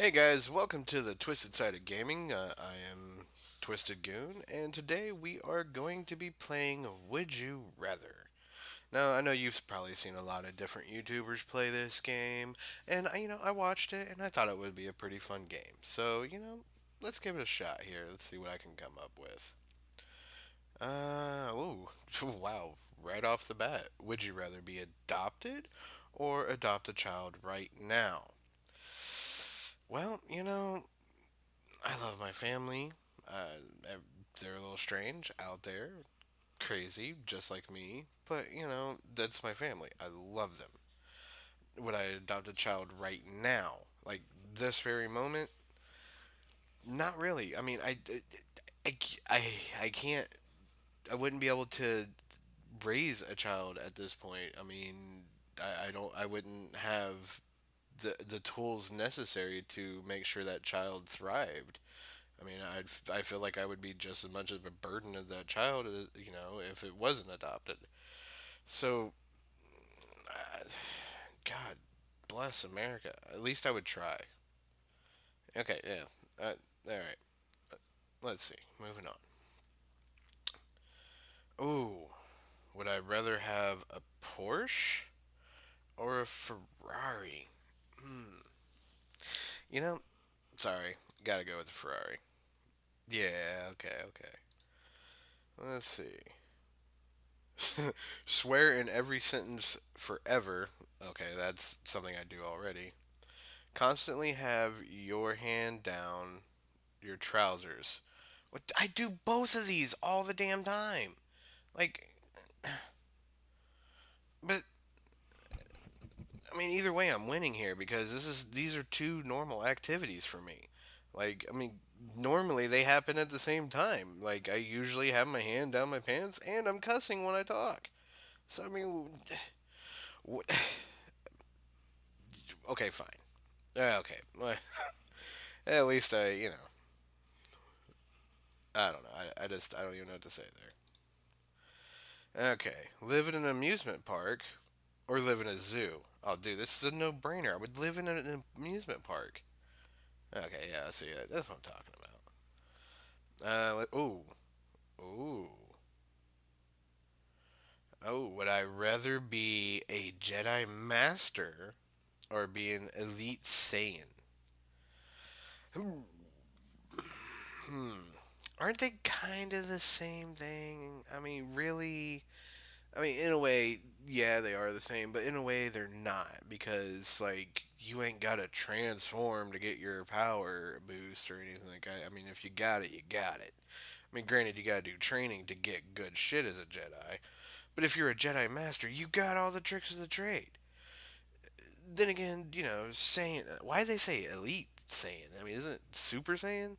Hey guys, welcome to the Twisted Side of Gaming. I am Twisted Goon, and today we are going to be playing Would You Rather. Now, I know you've probably seen a lot of different YouTubers play this game, and I watched it and I thought it would be a pretty fun game. So, let's give it a shot here. Let's see what I can come up with. Ooh, wow, right off the bat. Would you rather be adopted or adopt a child right now? Well, I love my family. They're a little strange out there, crazy, just like me. But, that's my family. I love them. Would I adopt a child right now? Like this very moment? Not really. I mean, I, I, I can't, I wouldn't be able to raise a child at this point. I mean, I wouldn't have the tools necessary to make sure that child thrived. I mean, I feel like I would be just as much of a burden as that child as if it wasn't adopted. So, uh, God bless America. At least I would try. Okay, yeah. All right. Let's see. Moving on. Ooh, would I rather have a Porsche or a Ferrari? Hmm. You know, sorry, gotta go with the Ferrari. Yeah. Okay. Okay. Let's see. Swear in every sentence forever. Okay, that's something I do already. Constantly have your hand down your trousers. What I do both of these all the damn time. Like, but I mean, either way, I'm winning here because these are two normal activities for me. Like, I mean, normally they happen at the same time. Like, I usually have my hand down my pants and I'm cussing when I talk. So I mean, okay, fine. Okay. At least I don't know. I don't even know what to say there. Okay. Live in an amusement park or live in a zoo. Oh, dude, this is a no-brainer. I would live in an amusement park. Okay, yeah, I see that. That's what I'm talking about. Ooh, ooh, oh. Would I rather be a Jedi Master or be an Elite Saiyan? Hmm. Aren't they kind of the same thing? I mean, really? I mean, in a way, yeah, they are the same, but in a way, they're not because like you ain't got to transform to get your power boost or anything like that. I mean, if you got it, you got it. I mean, granted, you got to do training to get good shit as a Jedi, but if you're a Jedi Master, you got all the tricks of the trade. Then again, Saiyan. Why do they say Elite Saiyan? I mean, isn't it Super Saiyan?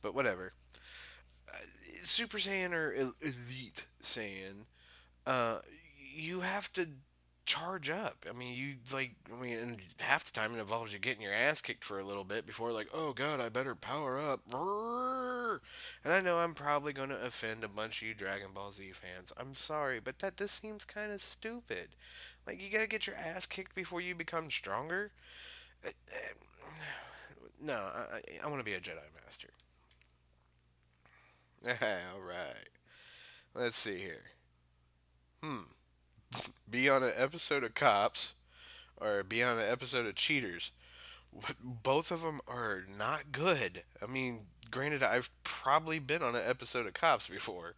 But whatever. Uh, Super Saiyan or Elite Saiyan, uh, you have to charge up. I mean, and half the time it involves you getting your ass kicked for a little bit before, like, oh god, I better power up. And I know I'm probably going to offend a bunch of you Dragon Ball Z fans. I'm sorry, but that just seems kind of stupid. Like, you gotta get your ass kicked before you become stronger. No, I want to be a Jedi Master. All right. Let's see here. Hmm. Be on an episode of Cops or be on an episode of Cheaters. Both of them are not good. I mean, granted, I've probably been on an episode of Cops before.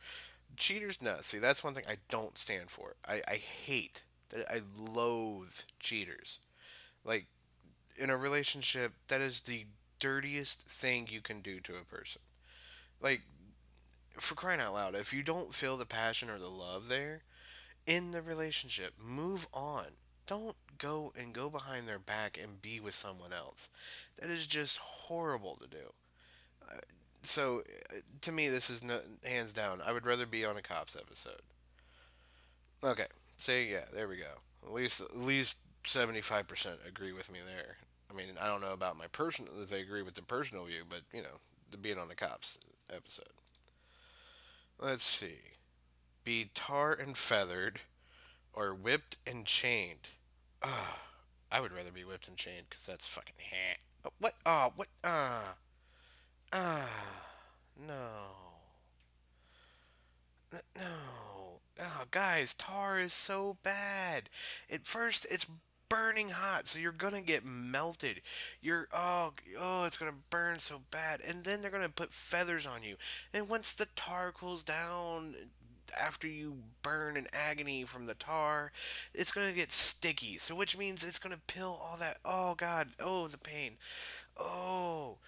Cheaters, no. See, that's one thing I don't stand for. I hate that. I loathe cheaters. Like, in a relationship, that is the dirtiest thing you can do to a person. Like, for crying out loud, if you don't feel the passion or the love there in the relationship, move on. Don't go behind their back and be with someone else. That is just horrible to do. So, to me, this is no, hands down. I would rather be on a cops episode. Okay, say yeah. There we go. At least 75% agree with me there. I mean, I don't know about my personal if they agree with the personal view, but the being on the cops episode. Let's see. Be tar and feathered or whipped and chained. Ugh. I would rather be whipped and chained because that's fucking heh. What? Oh, what? No. No. Oh, guys, tar is so bad. At first, it's burning hot, so you're gonna get melted. It's gonna burn so bad, and then they're gonna put feathers on you. And once the tar cools down, after you burn in agony from the tar, it's gonna get sticky. So which means it's gonna pill all that. Oh God. Oh, the pain. Oh,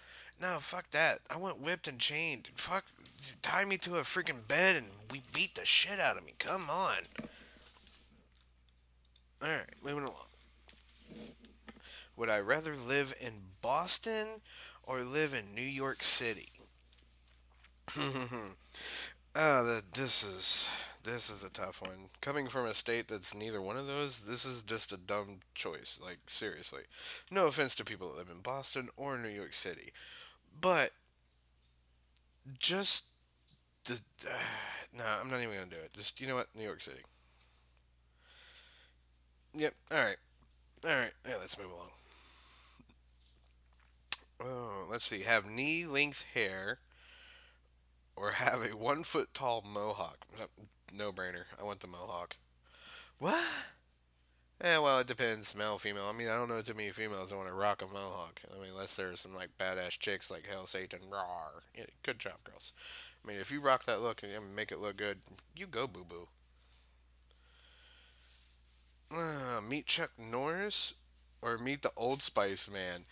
no, fuck that. I want whipped and chained. Fuck, tie me to a freaking bed and we beat the shit out of me. Come on. All right, moving along. Would I rather live in Boston or live in New York City? This is a tough one. Coming from a state that's neither one of those, this is just a dumb choice. Like seriously, no offense to people that live in Boston or New York City, but just the no, I'm not even gonna do it. Just you know what, New York City. Yep. All right. All right. Yeah. Let's move along. Oh, let's see. Have knee length hair or have a 1 foot tall mohawk. No brainer. I want the mohawk. What? Yeah, well, it depends, male, female. I mean, I don't know too many females that want to rock a mohawk. I mean, unless there's some like badass chicks like Hell Satan, rawr. Yeah, good job, girls. I mean, if you rock that look and make it look good, you go, boo boo. Meet Chuck Norris or meet the Old Spice Man.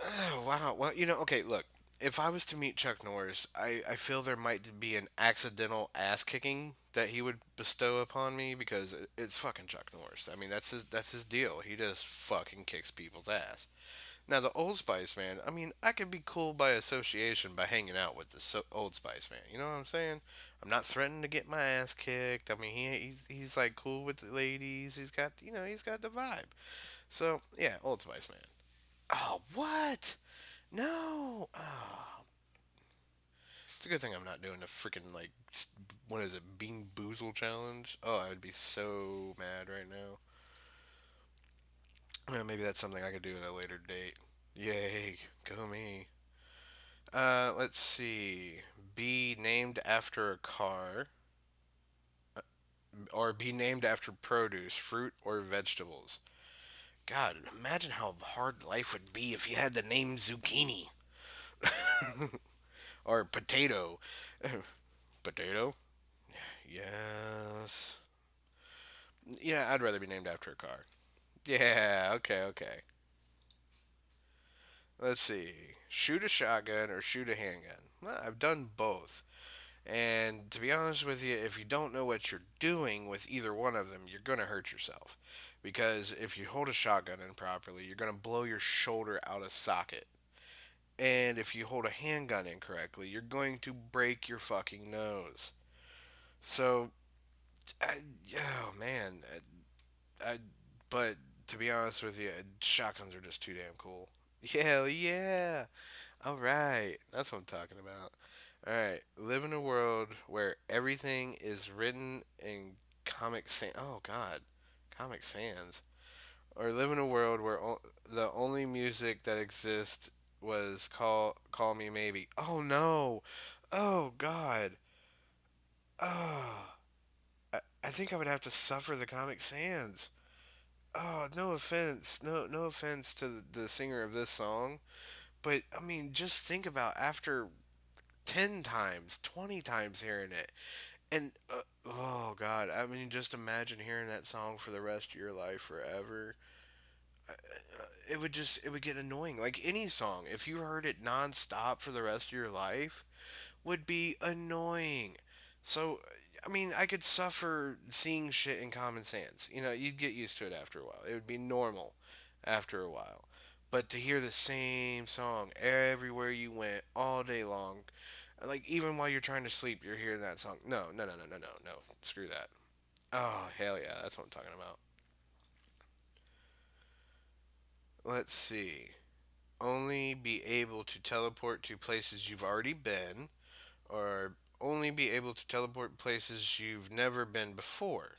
Oh, wow. Well, okay, look. If I was to meet Chuck Norris, I feel there might be an accidental ass kicking that he would bestow upon me because it's fucking Chuck Norris. I mean, that's his deal. He just fucking kicks people's ass. Now, the Old Spice Man, I mean, I could be cool by association by hanging out with the Old Spice Man. You know what I'm saying? I'm not threatening to get my ass kicked. I mean, he's like cool with the ladies. He's got the vibe. So, yeah, Old Spice Man. Oh, what? No. Oh, it's a good thing I'm not doing the freaking like what is it, Bean Boozle challenge? Oh, I would be so mad right now. Well, maybe that's something I could do at a later date. Yay, go me. Let's see. Be named after a car, or be named after produce, fruit or vegetables. God, imagine how hard life would be if you had the name zucchini or potato. Potato? Yes. Yeah, I'd rather be named after a car. Yeah, okay, okay. Let's see. Shoot a shotgun or shoot a handgun. Well, I've done both. And to be honest with you, if you don't know what you're doing with either one of them, you're going to hurt yourself. Because if you hold a shotgun improperly, you're going to blow your shoulder out of socket. And if you hold a handgun incorrectly, you're going to break your fucking nose. So, I, oh man, but to be honest with you, shotguns are just too damn cool. Hell yeah! All right, that's what I'm talking about. All right, live in a world where everything is written in Comic Sans. Oh God, Comic Sans. Or live in a world where the only music that exists was Call Me Maybe. Oh no! Oh God! Oh, I think I would have to suffer the Comic Sans. Oh, no offense. No offense to the singer of this song, but I mean, just think about after 10 times, 20 times hearing it. And oh god, I mean just imagine hearing that song for the rest of your life forever. It would get annoying. Like any song, if you heard it nonstop for the rest of your life, would be annoying. So, I mean, I could suffer seeing shit in Common Sense. You'd get used to it after a while. It would be normal after a while. But to hear the same song everywhere you went all day long, like even while you're trying to sleep, you're hearing that song. No, no, no, no, no, no, no. Screw that. Oh, hell yeah. That's what I'm talking about. Let's see. Only be able to teleport to places you've already been, or only be able to teleport places you've never been before.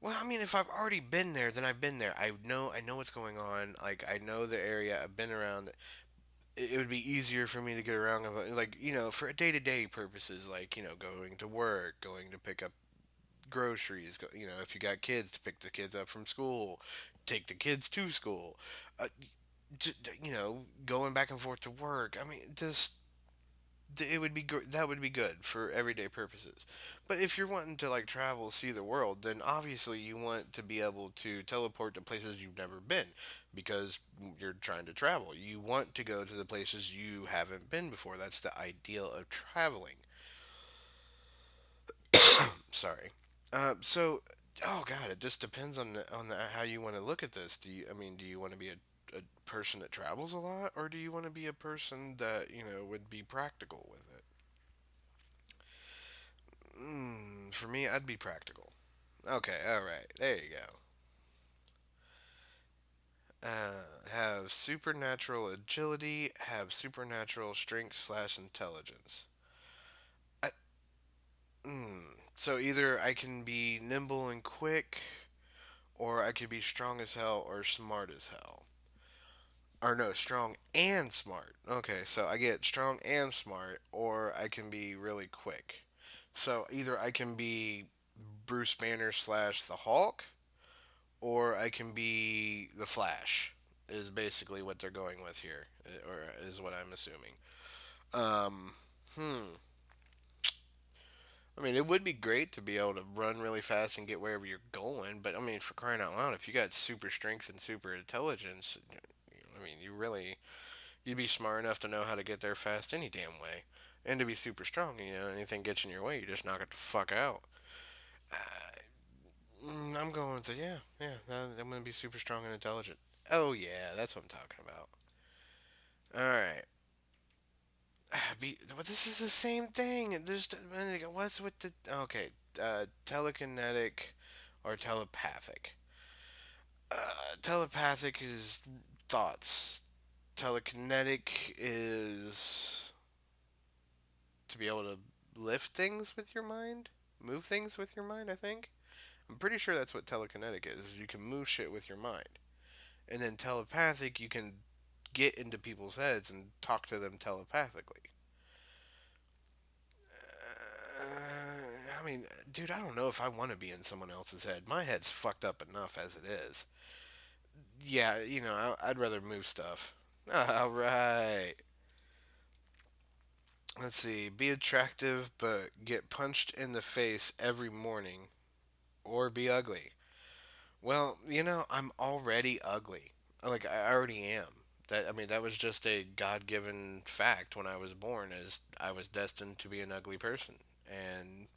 Well, I mean, if I've already been there, then I've been there. I know what's going on. Like, I know the area. I've been around. It would be easier for me to get around. Like, for day-to-day purposes, like, going to work, going to pick up groceries. If you got kids, to pick the kids up from school, take the kids to school. Uh, going back and forth to work. I mean, just it would be that would be good for everyday purposes. But if you're wanting to like travel, see the world, then obviously you want to be able to teleport to places you've never been because you're trying to travel. You want to go to the places you haven't been before. That's the ideal of traveling. Sorry. So, oh god, it just depends on how you want to look at this. Do you want to be a person that travels a lot, or do you want to be a person that would be practical with it? For me, I'd be practical. Okay, all right, there you go. Have supernatural agility, have supernatural strength slash intelligence. I, so either I can be nimble and quick, or I could be strong as hell or smart as hell. Or no, strong and smart. Okay, so I get strong and smart, or I can be really quick. So either I can be Bruce Banner slash the Hulk, or I can be the Flash. Is basically what they're going with here, or is what I'm assuming. Um, hmm. I mean, it would be great to be able to run really fast and get wherever you're going, but I mean, for crying out loud, if you got super strength and super intelligence, I mean, you'd be smart enough to know how to get there fast any damn way, and to be super strong. Anything gets in your way, you just knock it the fuck out. I'm going with I'm gonna be super strong and intelligent. Oh yeah, that's what I'm talking about. All right. But this is the same thing. There's what's with the okay, telekinetic or telepathic. Telepathic is thoughts. Telekinetic is to be able to lift things with your mind, move things with your mind. I think I'm pretty sure that's what telekinetic is. You can move shit with your mind, and then telepathic, you can get into people's heads and talk to them telepathically. I mean, dude, I don't know if I want to be in someone else's head. My head's fucked up enough as it is. Yeah, I'd rather move stuff. All right. Let's see. Be attractive, but get punched in the face every morning, or be ugly. Well, I'm already ugly. Like I already am. That was just a God-given fact when I was born, is I was destined to be an ugly person. And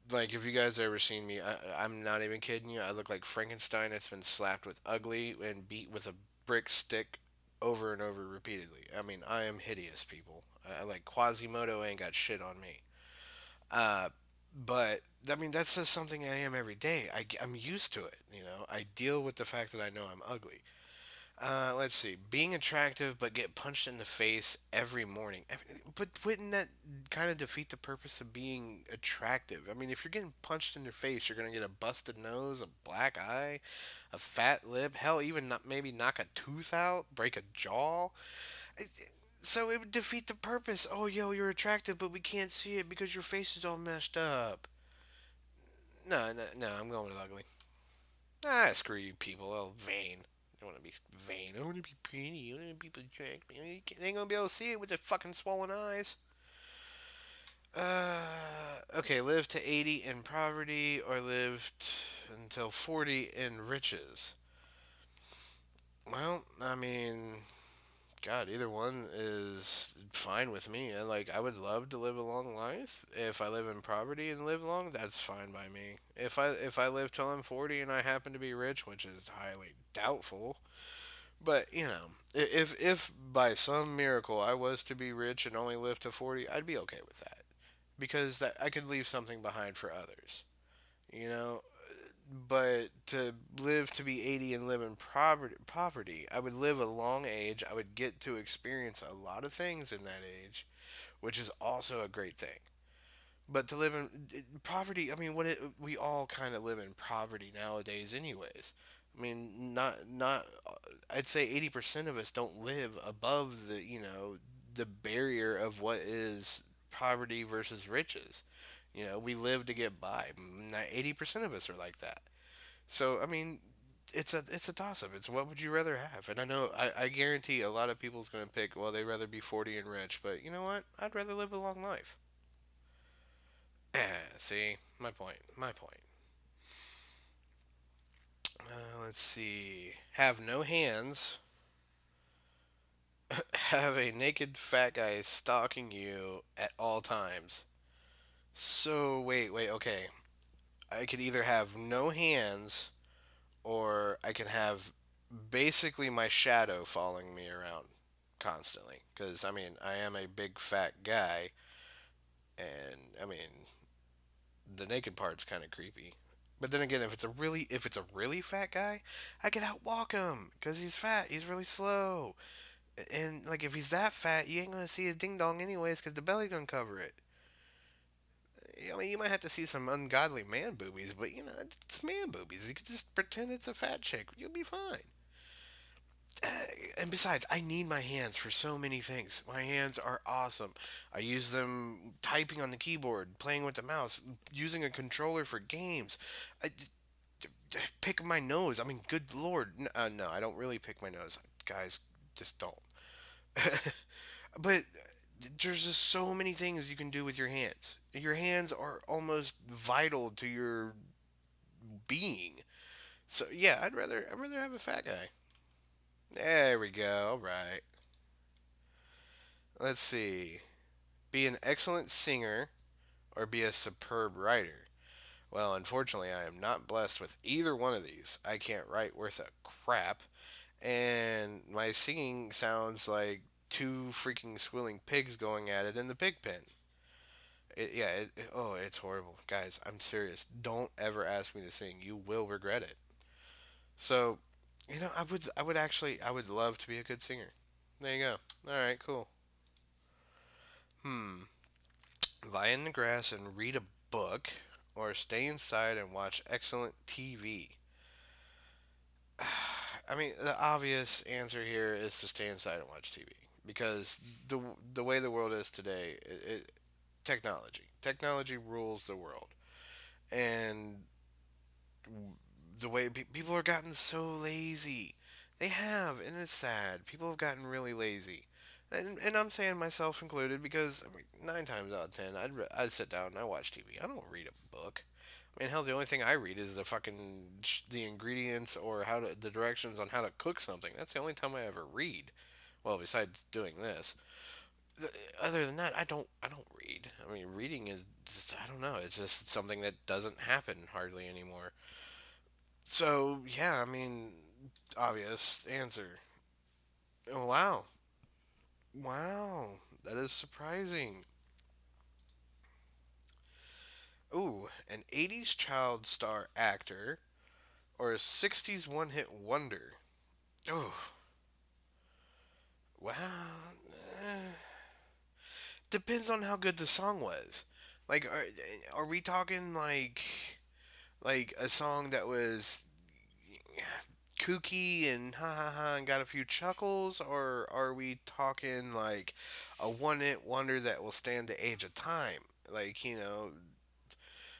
like, if you guys ever seen me, I'm not even kidding you. I look like Frankenstein that's been slapped with ugly and beat with a brick stick over and over repeatedly. I mean, I am hideous, people. I like Quasimodo ain't got shit on me. Uh, but I mean, that's just something I am every day. I'm used to it. I deal with the fact that I know I'm ugly. Let's see. Being attractive but get punched in the face every morning. But wouldn't that kind of defeat the purpose of being attractive? I mean, if you're getting punched in your face, you're going to get a busted nose, a black eye, a fat lip, hell, even not, maybe knock a tooth out, break a jaw. So it would defeat the purpose. Oh, yo, you're attractive, but we can't see it because your face is all messed up. No, no, no, I'm going with ugly. Ah, screw you people. Oh, vain. I want to be vain. I want to be pretty. I want to be people attract me. They ain't gonna be able to see it with their fucking swollen eyes. Okay. Live to 80 in poverty or live until 40 in riches. Well, I mean, God, either one is fine with me. I would love to live a long life. If I live in poverty and live long, that's fine by me. If I live till I'm 40 and I happen to be rich, which is highly doubtful, but if by some miracle I was to be rich and only live to 40, I'd be okay with that because that I could leave something behind for others. You know, but to live to be 80 and live in poverty, I would live a long age. I would get to experience a lot of things in that age, which is also a great thing. But to live in poverty, I mean, we all kind of live in poverty nowadays, anyways. I mean, not. I'd say 80% of us don't live above the barrier of what is poverty versus riches. We live to get by. 80% of us are like that. So I mean, it's a toss up. It's what would you rather have? And I know I guarantee a lot of people's gonna pick. Well, they'd rather be 40 and rich. But you know what? I'd rather live a long life. See, my point. My point. Let's see. Have no hands. Have a naked fat guy stalking you at all times. So wait. Okay. I could either have no hands, or I can have basically my shadow following me around constantly. Because I mean, I am a big fat guy, and I mean, the naked part's kind of creepy. But then again, if it's a really fat guy, I can outwalk him because he's fat. He's really slow, and like if he's that fat, you ain't gonna see his ding dong anyways because the belly gonna cover it. I mean, you might have to see some ungodly man boobies, but it's man boobies. You could just pretend it's a fat chick. You'll be fine. Uh, and besides, I need my hands for so many things. My hands are awesome. I use them typing on the keyboard, playing with the mouse, using a controller for games. I pick my nose. I mean, good lord. No, I don't really pick my nose. Guys, just don't. But there's just so many things you can do with your hands. Your hands are almost vital to your being. So yeah, I'd rather have a fat guy. There we go. All right. Let's see. Be an excellent singer or be a superb writer. Well, unfortunately, I am not blessed with either one of these. I can't write worth a crap, and my singing sounds like two freaking squealing pigs going at it in the pig pen. Oh, it's horrible. Guys, I'm serious. Don't ever ask me to sing. You will regret it. So, I would love to be a good singer. There you go. All right, cool. Hmm. Lie in the grass and read a book, or stay inside and watch excellent TV. I mean, the obvious answer here is to stay inside and watch TV because the way the world is today, technology rules the world, and the way people are gotten so lazy, they have, and it's sad. People have gotten really lazy, and I'm saying myself included because I mean, 9 times out of 10, I'd sit down and I watch TV. I don't read a book. I mean, hell, the only thing I read is the ingredients or the directions on how to cook something. That's the only time I ever read. Well, besides doing this, other than that, I don't read. I mean, reading is just, I don't know. It's just something that doesn't happen hardly anymore. So yeah, I mean, obvious answer. Oh, wow, wow, that is surprising. Ooh, an '80s child star actor or a '60s one-hit wonder. Oh, wow. eh, Depends on how good the song was. Like, are we talking like a song that was kooky and ha ha ha and got a few chuckles, or are we talking like a one hit wonder that will stand the age of time? Like,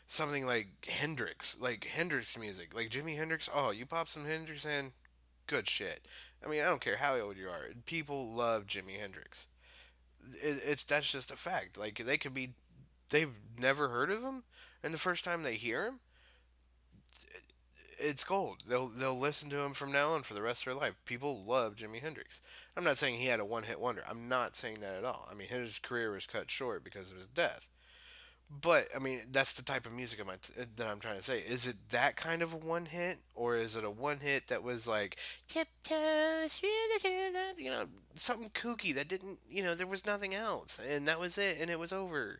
something like Hendrix music, like Jimi Hendrix. Oh, you pop some Hendrix in, good shit. I mean, I don't care how old you are. People love Jimi Hendrix. It's that's just a fact. Like they've never heard of him, and the first time they hear him, it's gold. They'll listen to him from now on for the rest of their life. People love Jimi Hendrix. I'm not saying he had a one hit wonder. I'm not saying that at all. I mean, his career was cut short because of his death. But I mean, that's the type of music that I'm trying to say. Is it that kind of a one hit, or is it a one hit that was like tiptoe through the tulip, something kooky that didn't, there was nothing else, and that was it, and it was over.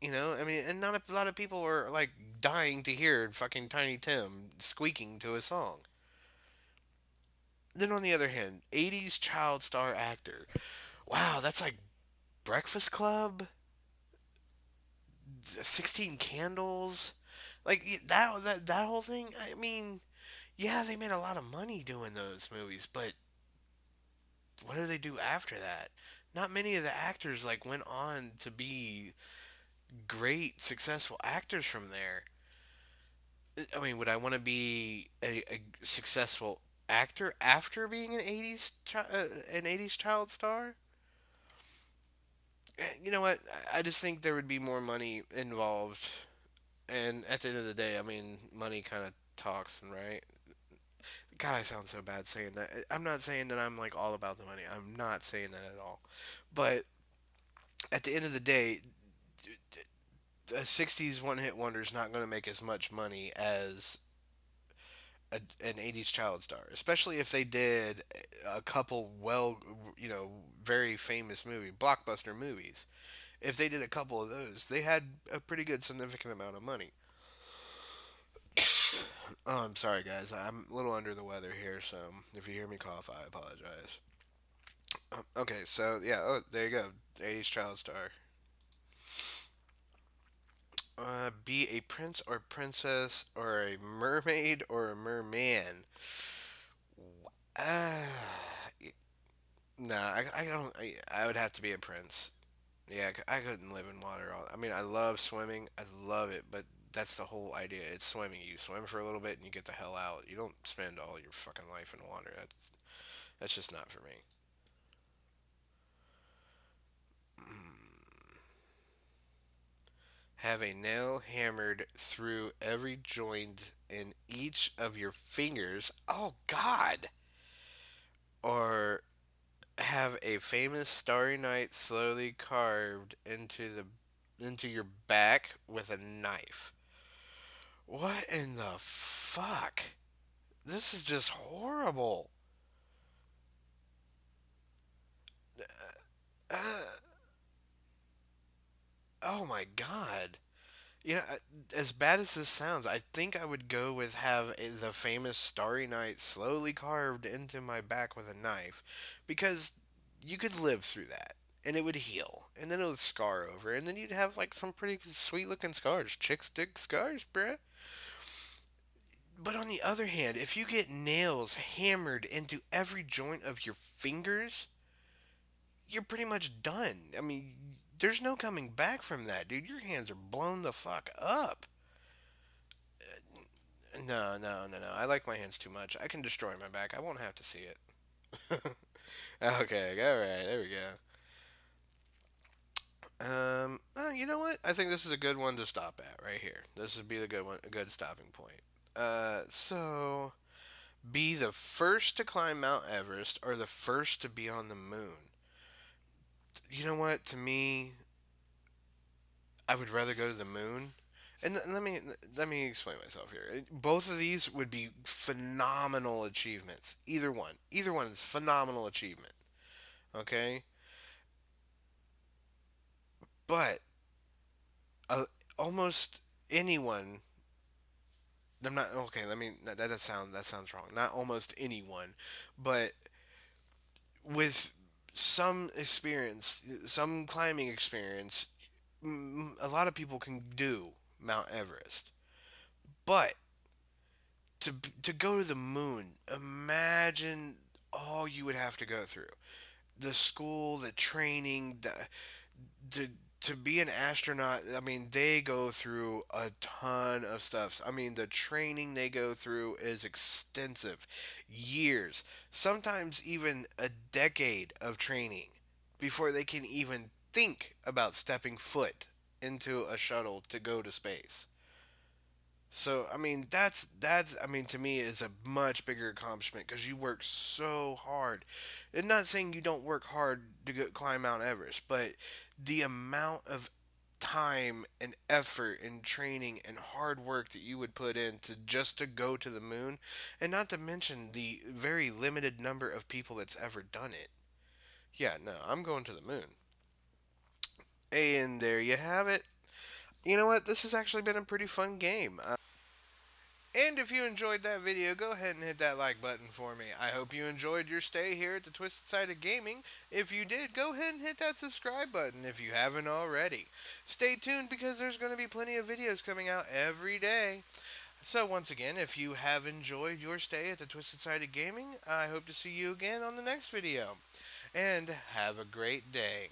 I mean, and not a lot of people were like dying to hear fucking Tiny Tim squeaking to a song. Then on the other hand, '80s child star actor. Wow, that's like Breakfast Club. 16 Candles, like that whole thing. I mean, yeah, they made a lot of money doing those movies, but what do they do after that? Not many of the actors like went on to be great, successful actors from there. I mean, would I want to be a successful actor after being an '80s child star? You know what? I just think there would be more money involved, and at the end of the day, I mean, money kind of talks, right? God, I sound so bad saying that. I'm not saying that I'm like all about the money. I'm not saying that at all. But at the end of the day, a '60s one-hit wonder is not going to make as much money as an '80s child star, especially if they did a couple very famous blockbuster movies. If they did a couple of those, they had a pretty good significant amount of money. Oh, I'm sorry, guys. I'm a little under the weather here, so if you hear me cough, I apologize. Okay, so yeah, oh, there you go. '80s child star. Be a prince or princess or a mermaid or a merman. Uh, nah, I don't. I would have to be a prince. Yeah, I couldn't live in water. I mean, I love swimming. I love it, but that's the whole idea. It's swimming. You swim for a little bit and you get the hell out. You don't spend all your fucking life in water. That's just not for me. Mm. Have a nail hammered through every joint in each of your fingers. Oh God. Or have a famous starry night slowly carved into your back with a knife. What in the fuck? This is just horrible. Uh, oh my god. Yeah, as bad as this sounds, I think I would go with the famous Starry Night slowly carved into my back with a knife, because you could live through that and it would heal, and then it would scar over, and then you'd have like some pretty sweet looking scars. Chicks dig scars, bruh. But on the other hand, if you get nails hammered into every joint of your fingers, you're pretty much done. I mean, there's no coming back from that, dude. Your hands are blown the fuck up. No, no, no, no. I like my hands too much. I can destroy my back. I won't have to see it. Okay, all right, there we go. You know what? I think this is a good one to stop at right here. This would be the good one, a good stopping point. So be the first to climb Mount Everest or the first to be on the moon. You know what? To me, I would rather go to the moon. And let me explain myself here. Both of these would be phenomenal achievements. Either one is phenomenal achievement. Okay, but uh, almost anyone. I'm not okay. That sounds wrong. Not almost anyone, but with some experience, some climbing experience, a lot of people can do Mount Everest. But to go to the moon, imagine all you would have to go through. The school, the training, the to be an astronaut, I mean, they go through a ton of stuff. I mean, the training they go through is extensive. Years, sometimes even a decade of training before they can even think about stepping foot into a shuttle to go to space. So I mean that's I mean to me is a much bigger accomplishment because you work so hard. And not saying you don't work hard to climb Mount Everest, but the amount of time and effort and training and hard work that you would put in to just to go to the moon, and not to mention the very limited number of people that's ever done it. Yeah, no, I'm going to the moon. And there you have it. You know what? This has actually been a pretty fun game. And if you enjoyed that video, go ahead and hit that like button for me. I hope you enjoyed your stay here at the Twisted Side of Gaming. If you did, go ahead and hit that subscribe button if you haven't already. Stay tuned because there's going to be plenty of videos coming out every day. So, once again, if you have enjoyed your stay at the Twisted Side of Gaming, I hope to see you again on the next video. And have a great day.